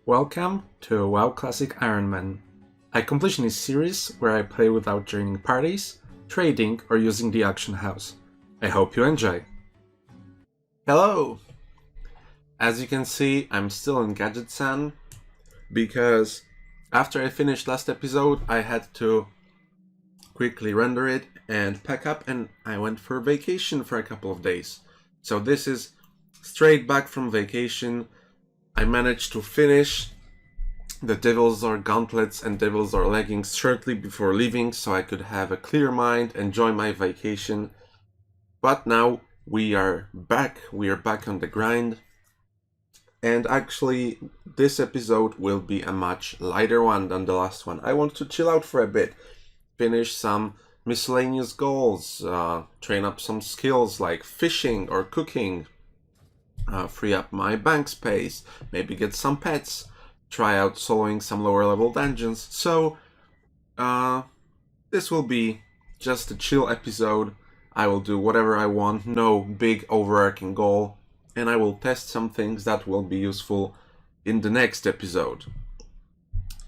Welcome to WoW Classic Ironman, a completionist series where I play without joining parties, trading, or using the auction house. I hope you enjoy. Hello! As you can see, I'm still in Gadget-san because after I finished last episode, I had to quickly render it and pack up, and I went for vacation for a couple of days. So this is straight back from vacation. I managed to finish the Devil's Are gauntlets and Devil's Are leggings shortly before leaving, so I could have a clear mind, enjoy my vacation. But now we are back on the grind. And actually, this episode will be a much lighter one than the last one. I want to chill out for a bit, finish some miscellaneous goals, train up some skills like fishing or cooking, free up my bank space, maybe get some pets, try out soloing some lower level dungeons. So, this will be just a chill episode. I will do whatever I want, no big overarching goal, and I will test some things that will be useful in the next episode.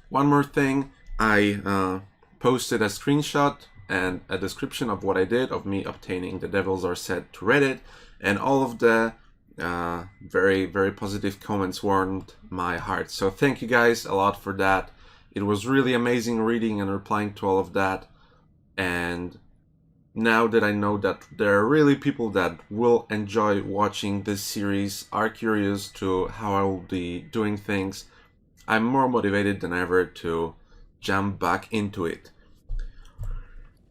One more thing, I posted a screenshot and a description of what I did, of me obtaining the Devil's Are set to Reddit, and all of the very, very positive comments warmed my heart. So thank you guys a lot for that. It was really amazing reading and replying to all of that. And now that I know that there are really people that will enjoy watching this series, are curious to how I will be doing things, I'm more motivated than ever to jump back into it.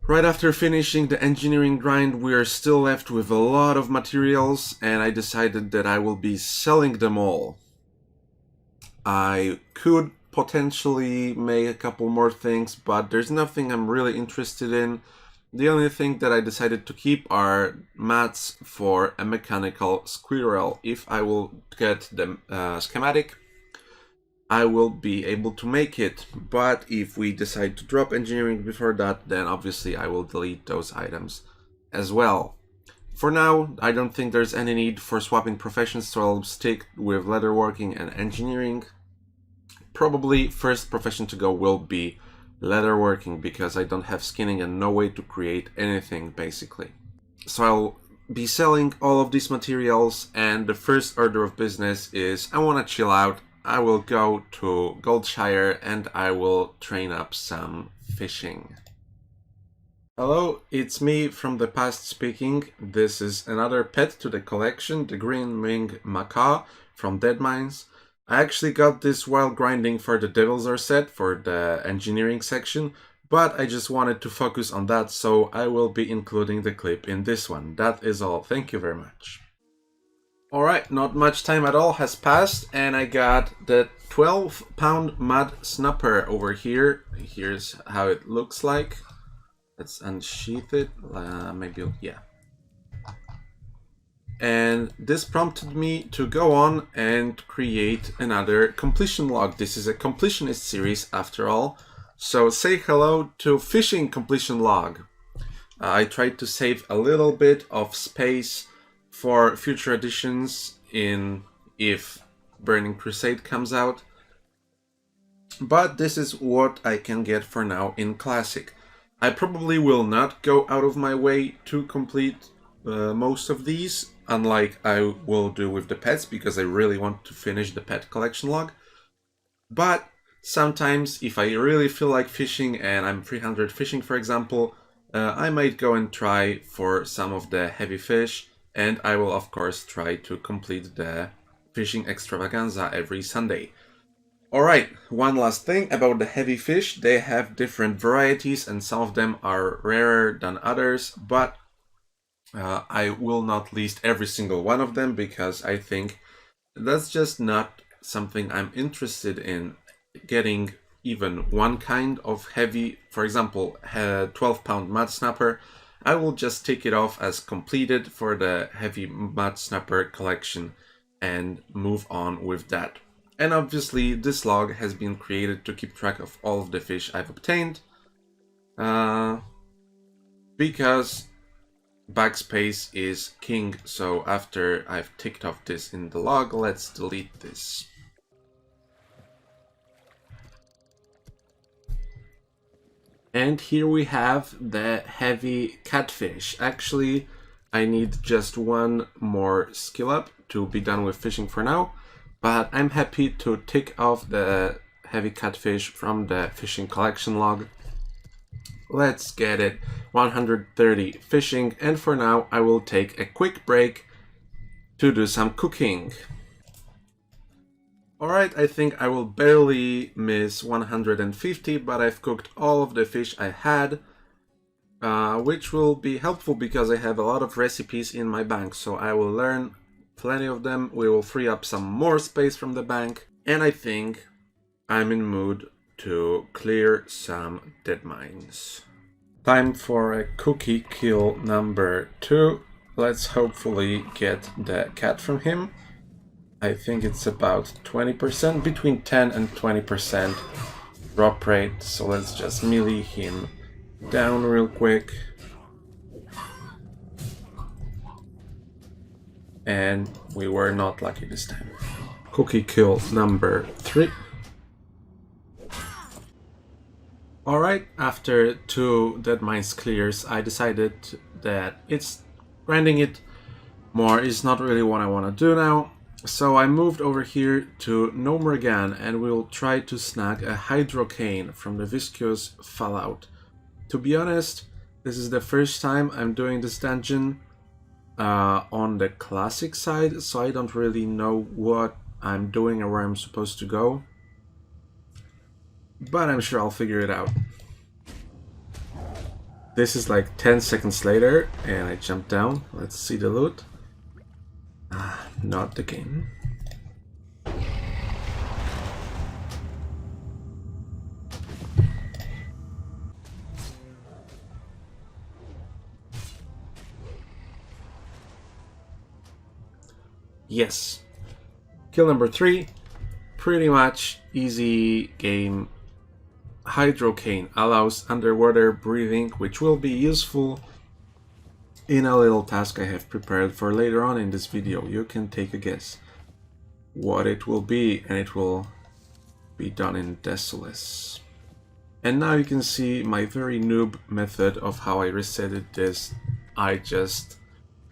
Right after finishing the engineering grind, we are still left with a lot of materials, and I decided that I will be selling them all. I could potentially make a couple more things, but there's nothing I'm really interested in. The only thing that I decided to keep are mats for a mechanical squirrel. If I will get the schematic, I will be able to make it, but if we decide to drop engineering before that, then obviously I will delete those items as well. For now, I don't think there's any need for swapping professions, so I'll stick with leatherworking and engineering. Probably first profession to go will be leatherworking, because I don't have skinning and no way to create anything basically. So I'll be selling all of these materials, and the first order of business is I want to chill out. I will go to Goldshire and I will train up some fishing. Hello, it's me from the past speaking. This is another pet to the collection, the Green Wing Macaw from Deadmines. I actually got this while grinding for the Devil's Are set for the engineering section, but I just wanted to focus on that, so I will be including the clip in this one. That is all. Thank you very much. Alright, not much time at all has passed, and I got the 12-pound mud snapper over here. Here's how it looks like. Let's unsheath it. Maybe, yeah. And this prompted me to go on and create another completion log. This is a completionist series after all. So say hello to fishing completion log. I tried to save a little bit of space for future editions if Burning Crusade comes out. But this is what I can get for now in Classic. I probably will not go out of my way to complete most of these, unlike I will do with the pets, because I really want to finish the pet collection log. But sometimes, if I really feel like fishing and I'm 300 fishing, for example, I might go and try for some of the heavy fish, and I will of course try to complete the fishing extravaganza every Sunday. Alright, one last thing about the heavy fish. They have different varieties and some of them are rarer than others, but I will not list every single one of them because I think that's just not something I'm interested in, getting even one kind of heavy. For example, a 12-pound mud snapper, I will just take it off as completed for the heavy mud snapper collection and move on with that. And obviously this log has been created to keep track of all of the fish I've obtained, because backspace is king. So after I've ticked off this in the log, let's delete this. And here we have the heavy catfish. Actually, I need just one more skill up to be done with fishing for now, but I'm happy to tick off the heavy catfish from the fishing collection log. Let's get it. 130 fishing, and for now I will take a quick break to do some cooking. Alright, I think I will barely miss 150, but I've cooked all of the fish I had, which will be helpful because I have a lot of recipes in my bank, so I will learn plenty of them. We will free up some more space from the bank, and I think I'm in mood to clear some dead mines. Time for a cookie kill number 2. Let's hopefully get the cat from him. I think it's about 20%, between 10 and 20% drop rate, so let's just melee him down real quick. And we were not lucky this time. Cookie kill number 3. Alright, after 2 dead mines clears, I decided that grinding it more is not really what I want to do now. So I moved over here to No Morgan, and we'll try to snag a hydrocane from the viscous fallout. To be honest, this is the first time I'm doing this dungeon on the classic side, so I don't really know what I'm doing or where I'm supposed to go. But I'm sure I'll figure it out. This is like 10 seconds later, and I jump down. Let's see the loot. Not the game. Yes. Kill number 3. Pretty much easy game. Hydrocane allows underwater breathing, which will be useful in a little task I have prepared for later on in this video. You can take a guess what it will be, and it will be done in Desolus. And now you can see my very noob method of how I resetted this. I just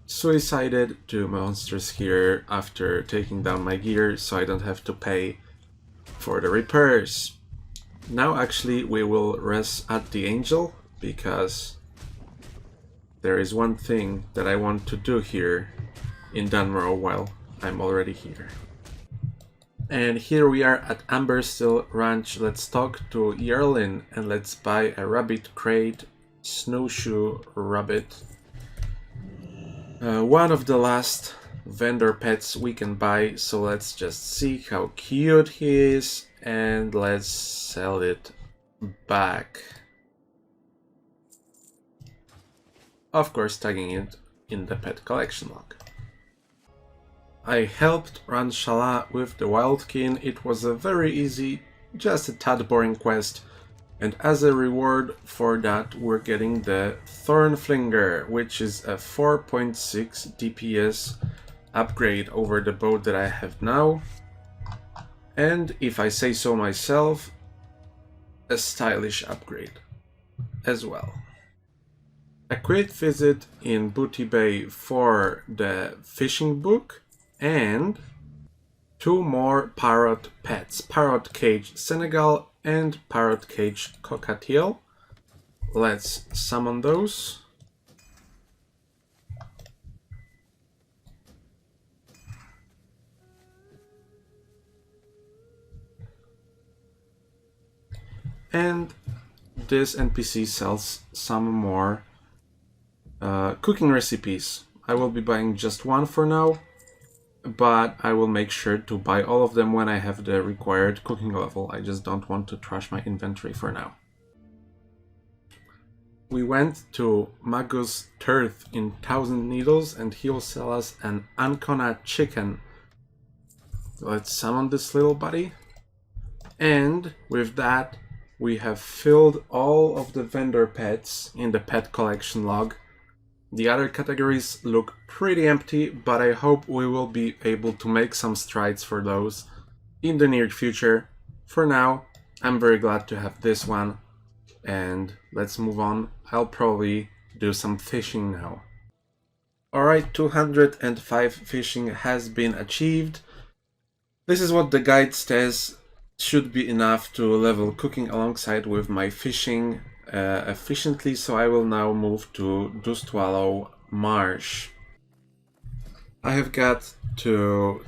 suicided 2 monsters here after taking down my gear, so I don't have to pay for the repairs. Now actually we will rest at the Angel, because there is one thing that I want to do here in Dunmore while I'm already here. And here we are at Amberstill Ranch. Let's talk to Yerlin and let's buy a rabbit crate, snowshoe rabbit. One of the last vendor pets we can buy, so let's just see how cute he is and let's sell it back. Of course, tagging it in the pet collection log. I helped Ranshala with the Wildkin. It was a very easy, just a tad boring quest, and as a reward for that we're getting the Thornflinger, which is a 4.6 DPS upgrade over the bow that I have now, and if I say so myself, a stylish upgrade as well. A quick visit in Booty Bay for the fishing book and 2 more parrot pets, Parrot Cage Senegal and Parrot Cage Cockatiel. Let's summon those. And this NPC sells some more cooking recipes. I will be buying just one for now, but I will make sure to buy all of them when I have the required cooking level. I just don't want to trash my inventory for now. We went to Magus Turth in 1000 Needles and he will sell us an Ancona chicken. Let's summon this little buddy. And with that, we have filled all of the vendor pets in the pet collection log. The other categories look pretty empty, but I hope we will be able to make some strides for those in the near future. For now, I'm very glad to have this one. and let's move on. I'll probably do some fishing now. Alright, 205 fishing has been achieved. This is what the guide says should be enough to level cooking alongside with my fishing efficiently, so I will now move to Dustwallow Marsh. I have got to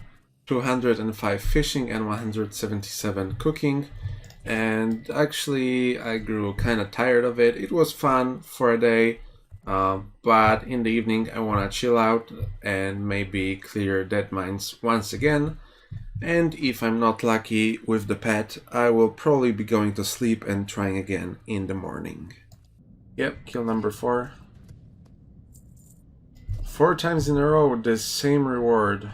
205 fishing and 177 cooking, and actually I grew kind of tired of it. It was fun for a day, but in the evening I want to chill out and maybe clear dead mines once again. And if I'm not lucky with the pet, I will probably be going to sleep and trying again in the morning. Yep, kill number 4. 4 times in a row, the same reward.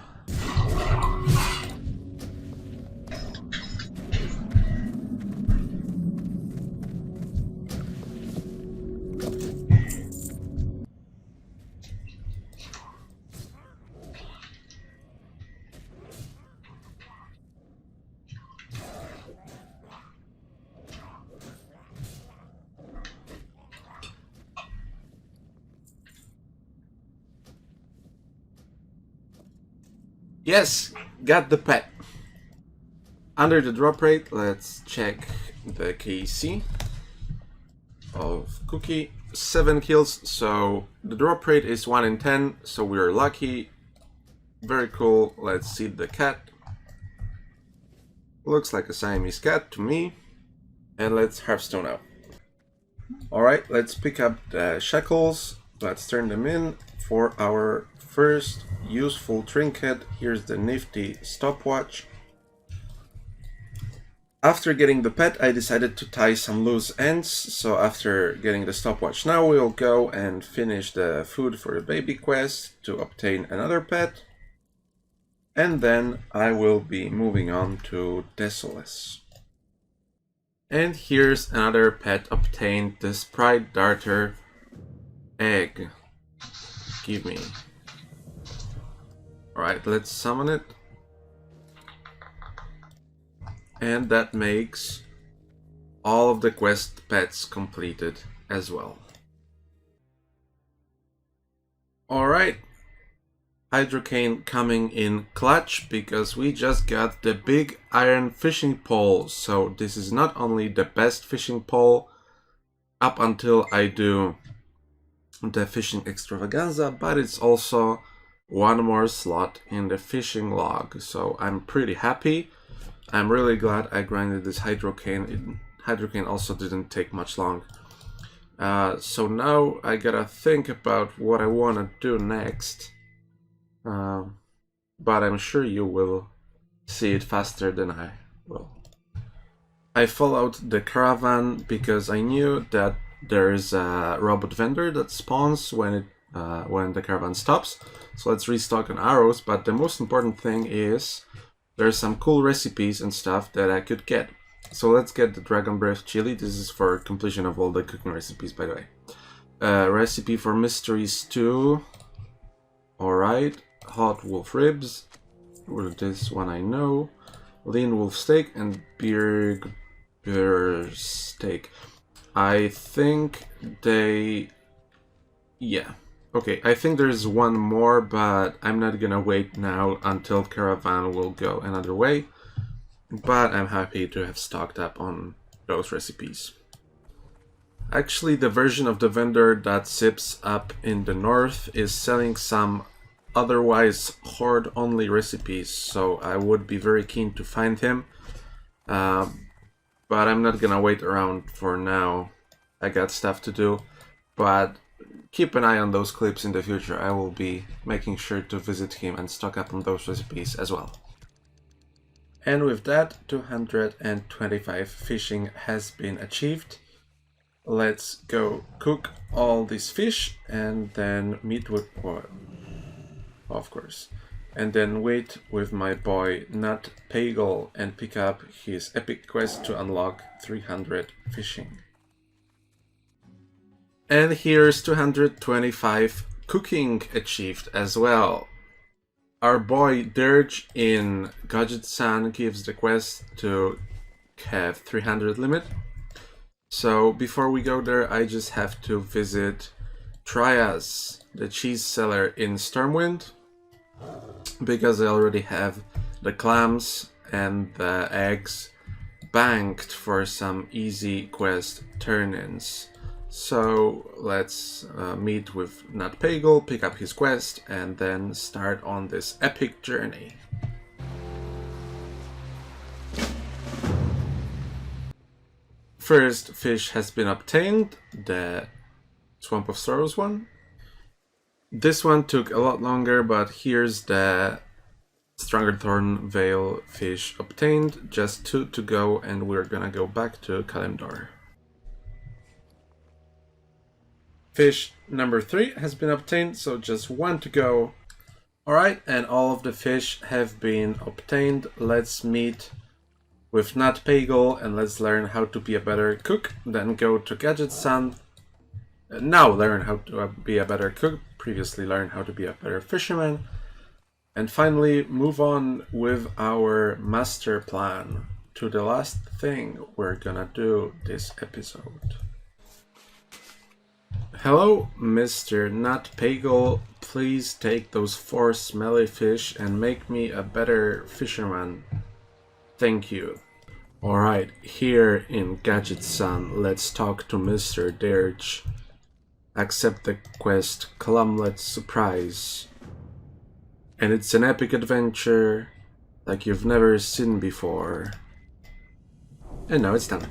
Yes, got the pet. Under the drop rate, let's check the KC of Cookie. 7 kills, so the drop rate is 1 in 10, so we are lucky. Very cool. Let's see the cat. Looks like a Siamese cat to me. And let's Hearthstone out. Alright, let's pick up the shackles. Let's turn them in for our first useful trinket. Here's the nifty stopwatch. After getting the pet, I decided to tie some loose ends, so after getting the stopwatch now, we'll go and finish the food for the baby quest to obtain another pet. And then I will be moving on to Desolus. And here's another pet obtained, the Sprite Darter egg. Give me. Alright, let's summon it. And that makes all of the quest pets completed as well. Alright. Hydrocane coming in clutch because we just got the big iron fishing pole. So this is not only the best fishing pole up until I do the fishing extravaganza, but it's also one more slot in the fishing log. So I'm pretty happy. I'm really glad I grinded this hydrocane. Hydrocane also didn't take much long. So now I gotta think about what I want to do next. But I'm sure you will see it faster than I will. I followed the caravan because I knew that there is a robot vendor that spawns when the caravan stops. So let's restock on arrows, but the most important thing is there's some cool recipes and stuff that I could get. So let's get the Dragon Breath chili. This is for completion of all the cooking recipes, by the way. Recipe for mystery stew. Alright. Hot wolf ribs. Well, this one I know. Lean wolf steak and beer steak. I think they... Yeah. Okay, I think there's one more, but I'm not gonna wait now until caravan will go another way. But I'm happy to have stocked up on those recipes. Actually, the version of the vendor that sips up in the north is selling some otherwise horde-only recipes, so I would be very keen to find him. But I'm not gonna wait around for now. I got stuff to do, but keep an eye on those clips in the future. I will be making sure to visit him and stock up on those recipes as well. And with that, 225 fishing has been achieved. Let's go cook all these fish and then meet with... of course. And then wait with my boy Nut Pagel and pick up his epic quest to unlock 300 fishing. And here's 225 cooking achieved as well. Our boy Dirge in Gadget-san gives the quest to have 300 limit. So before we go there, I just have to visit Trias, the cheese seller in Stormwind, because I already have the clams and the eggs banked for some easy quest turn-ins. So let's meet with Nat Pagel, pick up his quest, and then start on this epic journey. First fish has been obtained, the Swamp of Sorrows one. This one took a lot longer, but here's the Stronger Thorn Veil fish obtained. Just 2 to go, and we're gonna go back to Kalimdor. Fish number 3 has been obtained, so just 1 to go. Alright, and all of the fish have been obtained. Let's meet with Nat Pagel and let's learn how to be a better cook. Then go to Gadget Sun. Now learn how to be a better cook. Previously learn how to be a better fisherman. And finally move on with our master plan to the last thing we're gonna do this episode. Hello, Mr. Nat Pagel. Please take those 4 smelly fish and make me a better fisherman. Thank you. Alright, here in Gadget Sun, let's talk to Mr. Dirge. Accept the quest Clumlet's Surprise. And it's an epic adventure like you've never seen before. And now it's done.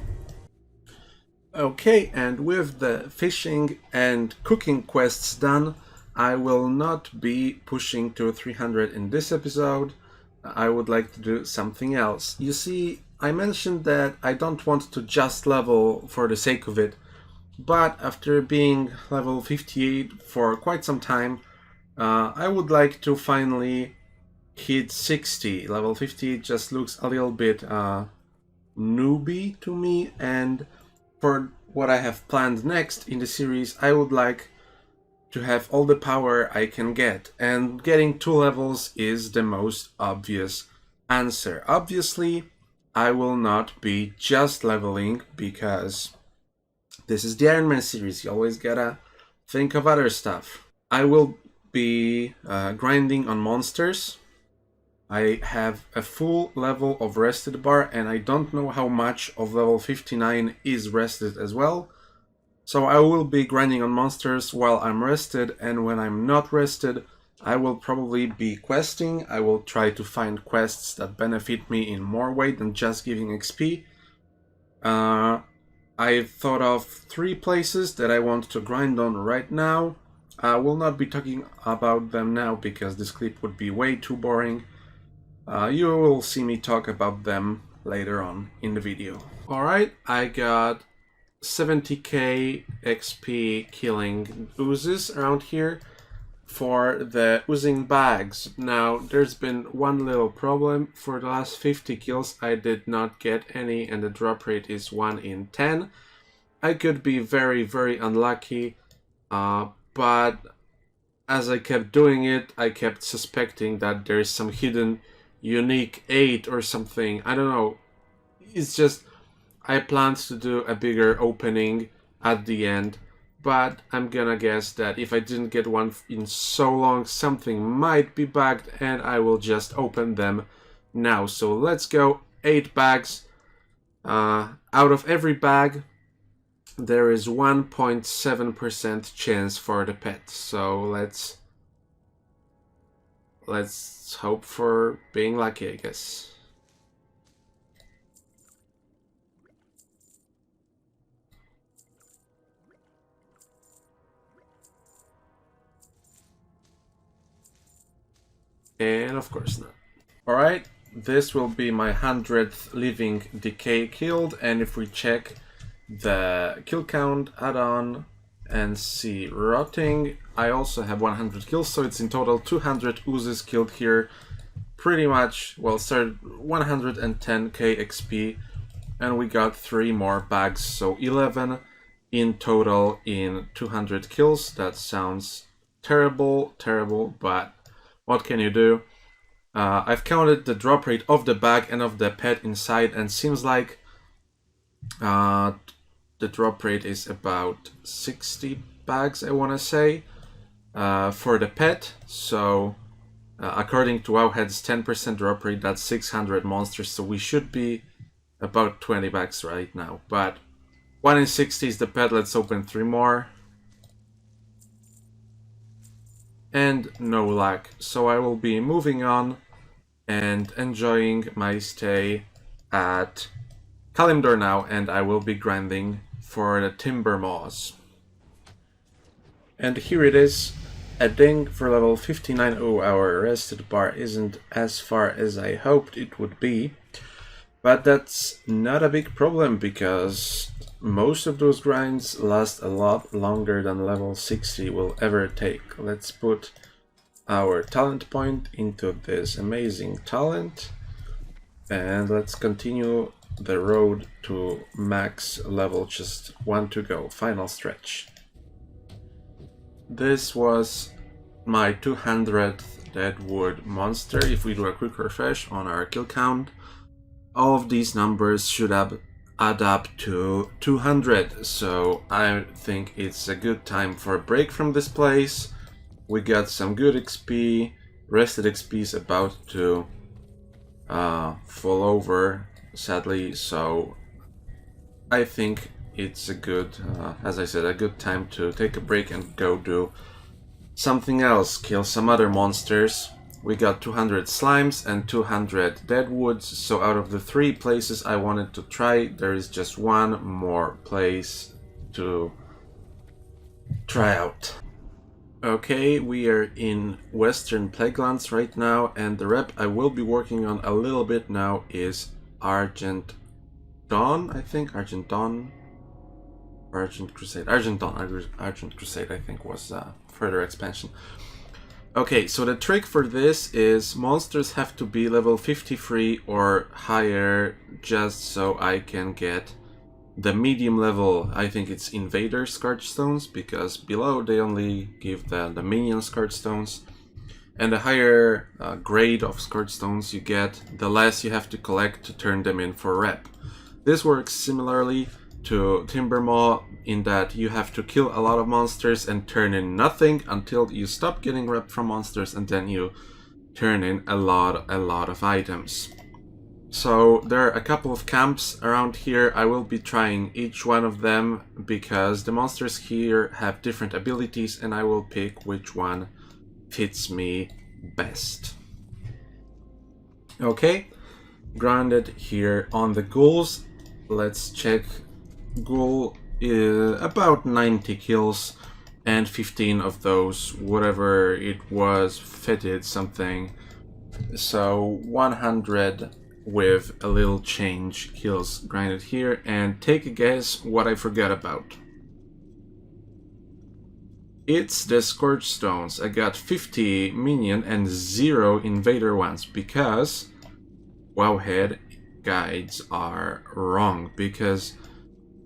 Okay, and with the fishing and cooking quests done, I will not be pushing to 300 in this episode. I would like to do something else. You see, I mentioned that I don't want to just level for the sake of it, but after being level 58 for quite some time, I would like to finally hit 60. Level 50 just looks a little bit newbie to me, and for what I have planned next in the series, I would like to have all the power I can get, and getting 2 levels is the most obvious answer. Obviously, I will not be just leveling because this is the Ironman series, you always gotta think of other stuff. I will be grinding on monsters. I have a full level of rested bar, and I don't know how much of level 59 is rested as well. So I will be grinding on monsters while I'm rested, and when I'm not rested, I will probably be questing. I will try to find quests that benefit me in more way than just giving XP. I've thought of 3 places that I want to grind on right now. I will not be talking about them now because this clip would be way too boring. You will see me talk about them later on in the video. Alright, I got 70k XP killing oozes around here for the oozing bags. Now, there's been one little problem. For the last 50 kills, I did not get any, and the drop rate is 1 in 10. I could be very, very unlucky, but as I kept doing it, I kept suspecting that there's some hidden unique 8 or something. I don't know. It's just, I planned to do a bigger opening at the end, but I'm gonna guess that if I didn't get one in so long, something might be bugged, and I will just open them now. So let's go. 8 bags. Out of every bag, there is 1.7% chance for the pet. So let's hope for being lucky, I guess. And of course not. Alright, this will be my 100th living decay killed, and if we check the kill count add-on and see rotting, I also have 100 kills, so it's in total 200 oozes killed here. Pretty much, well, started 110k XP, and we got 3 more bags, so 11 in total in 200 kills. That sounds terrible, but what can you do? I've counted the drop rate of the bag and of the pet inside, and seems like the drop rate is about 60 bags, I want to say, for the pet. So according to Wowhead's 10% drop rate, that's 600 monsters, so we should be about 20 bags right now. But 1 in 60 is the pet. Let's open 3 more. And no luck. So I will be moving on and enjoying my stay at Kalimdor now, and I will be grinding for the Timber Maws. And here it is, a ding for level 59. Oh, our rested bar isn't as far as I hoped it would be, but that's not a big problem because most of those grinds last a lot longer than level 60 will ever take. Let's put our talent point into this amazing talent, and let's continue the road to max level. Just 1 to go, final stretch. This was my 200th Deadwood monster. If we do a quick refresh on our kill count, all of these numbers should add up to 200. So I think it's a good time for a break from this place. We got some good XP. Rested XP is about to fall over, sadly. So I think it's a good, as I said, a good time to take a break and go do something else, kill some other monsters. We got 200 slimes and 200 deadwoods, so out of the 3 places I wanted to try, there is just 1 more place to try out. Okay, we are in Western Plaguelands right now, and the rep I will be working on a little bit now is Argent Dawn, I think. Argent Dawn? Argent Crusade. Argent Dawn. Argent Crusade, I think, was further expansion. Okay, so the trick for this is monsters have to be level 53 or higher just so I can get the medium level, I think it's Invader Scourge Stones, because below they only give the minion Scourge Stones. And the higher grade of Scourge Stones you get, the less you have to collect to turn them in for rep. This works similarly to Timbermaw in that you have to kill a lot of monsters and turn in nothing until you stop getting rep from monsters, and then you turn in a lot of items. So there are a couple of camps around here. I will be trying each one of them because the monsters here have different abilities, and I will pick which one fits me best. Okay, grounded here on the ghouls. Let's check. Ghoul is about 90 kills, and 15 of those, whatever it was, fitted something. So 100 with a little change kills grinded here, and take a guess what I forgot about. It's the Scourge Stones. I got 50 minion and 0 invader ones because Wowhead guides are wrong, because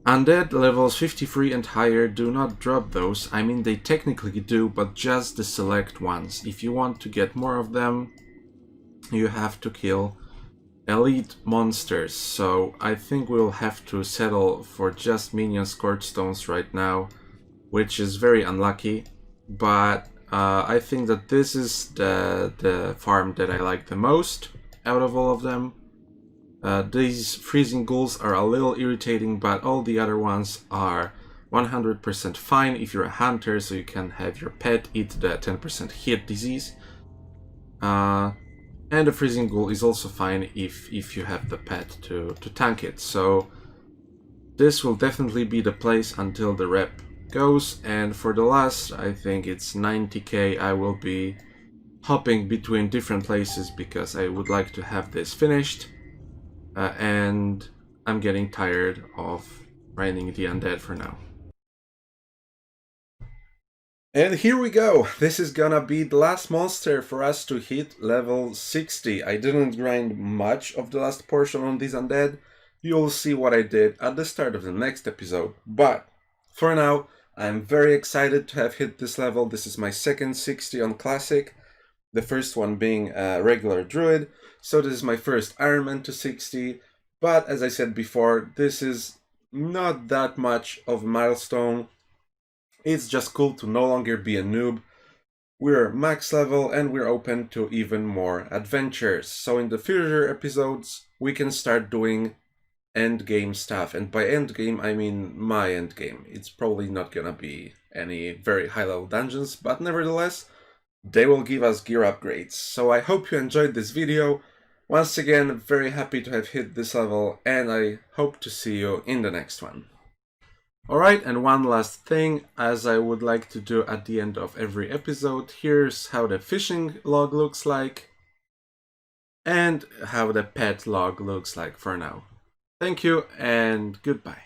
undead levels 53 and higher do not drop those. I mean, they technically do, but just the select ones. If you want to get more of them, you have to kill elite monsters. So I think we'll have to settle for just minion Scourge Stones right now, which is very unlucky. But I think that this is the farm that I like the most out of all of them. These freezing ghouls are a little irritating, but all the other ones are 100% fine if you're a hunter, so you can have your pet eat the 10% hit disease. And the freezing ghoul is also fine if you have the pet to tank it. So this will definitely be the place until the rep goes, and for the last, I think it's 90k, I will be hopping between different places because I would like to have this finished. And I'm getting tired of grinding the undead for now. And here we go. This is gonna be the last monster for us to hit level 60. I didn't grind much of the last portion on these undead. You'll see what I did at the start of the next episode. But for now, I'm very excited to have hit this level. This is my second 60 on Classic. The first one being a regular druid. So this is my first Ironman to 60. But as I said before, this is not that much of a milestone. It's just cool to no longer be a noob. We're max level and we're open to even more adventures. So in the future episodes, we can start doing endgame stuff. And by endgame, I mean my endgame. It's probably not gonna be any very high level dungeons, but nevertheless, they will give us gear upgrades. So I hope you enjoyed this video. Once again, very happy to have hit this level, and I hope to see you in the next one. Alright, and one last thing, as I would like to do at the end of every episode, here's how the fishing log looks like, and how the pet log looks like for now. Thank you, and goodbye.